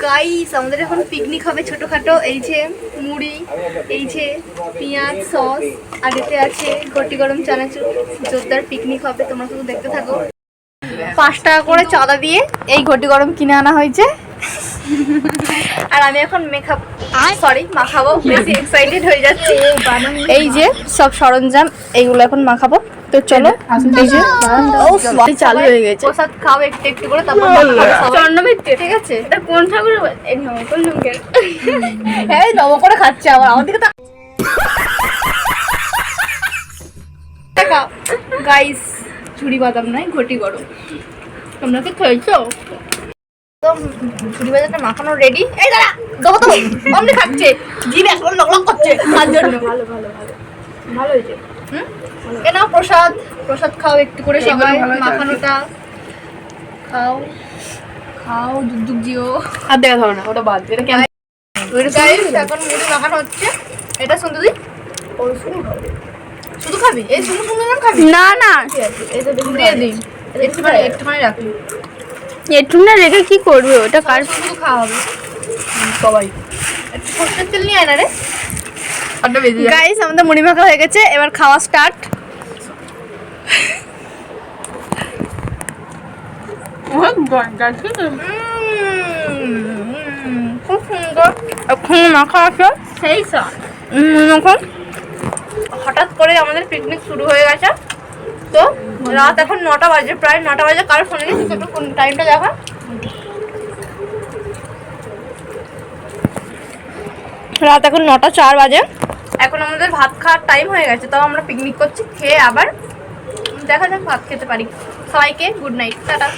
Guys আমাদের এখন picnic হবে ছোটখাটো। এই যে মুড়ি, এই যে পেঁয়াজ সস, আর এতে আছে ঘটি গরম চানাচুর। জোরদার পিকনিক হবে, তোমরা শুধু দেখতে থাকো। 5 টাকা করে চাঁদা দিয়ে এই ঘটি গরম কিনে আনা হয়েছে। আর আমি এখন মাখাবো, বেশি এক্সাইটেড হয়ে যাচ্ছি। এই যে সব সরঞ্জাম, এইগুলো এখন মাখাবো। তো চলো, এই যে চালু হয়ে গেছে। প্রসাদ খাও একটু একটু করে, তারপর ঠিক আছে। এটা কোন ঠাকুর? এই নবকলঙ্কের। হ্যাঁ, নব করে খাচ্ছে আবার আমার দিকে। গাইস ঝুড়ি বাদাম নয়, ঘটি গরম। তোমরা কি খেয়েছো? একদম ঝুড়ি বাদামটা মাখানো রেডি। এই দাঁড়া, দেবো তো অমনি খাচ্ছে, জিভ এখন লক করছে তার জন্য। ভালো ভালো ভালো ভালো হয়েছে। এ নাও প্রসাদ, প্রসাদ খাও একটু করে সবাই। মাখানোটা খাও খাও, দুধ দিও। আর দেখা ধরো না, ওটা বাদ। এটা কেন? এখন মুড়ি মাখানো হচ্ছে। এটা শুনতে দিই, শুধু খাবি? এই শুধু শুধু খাবি? না না, দিয়ে দিই একটুখানি রাখি। একটু না রেখে কি করবে ওটা? কার শুধু খাওয়া হবে সবাই। একটু সরষের তেল নিয়ে আয় না রে। গাইস আমাদের মুড়ি মাখা হয়ে গেছে, এবার খাওয়া স্টার্ট। খুব সুন্দর। এখন মাখা আছে সেই এখন হঠাৎ করে আমাদের পিকনিক শুরু হয়ে গেছে। তো রাত এখন 9টা বাজে, প্রায় 9টা বাজে। কারো ফোনে কোন টাইমটা দেখা, রাত এখন 9টা 4 বাজে। এখন আমাদের ভাত খাওয়ার টাইম হয়ে গেছে, তাও আমরা পিকনিক করছি। খেয়ে আবার দেখা যাক ভাত খেতে পারি। সবাইকে গুড নাইট, টাটা।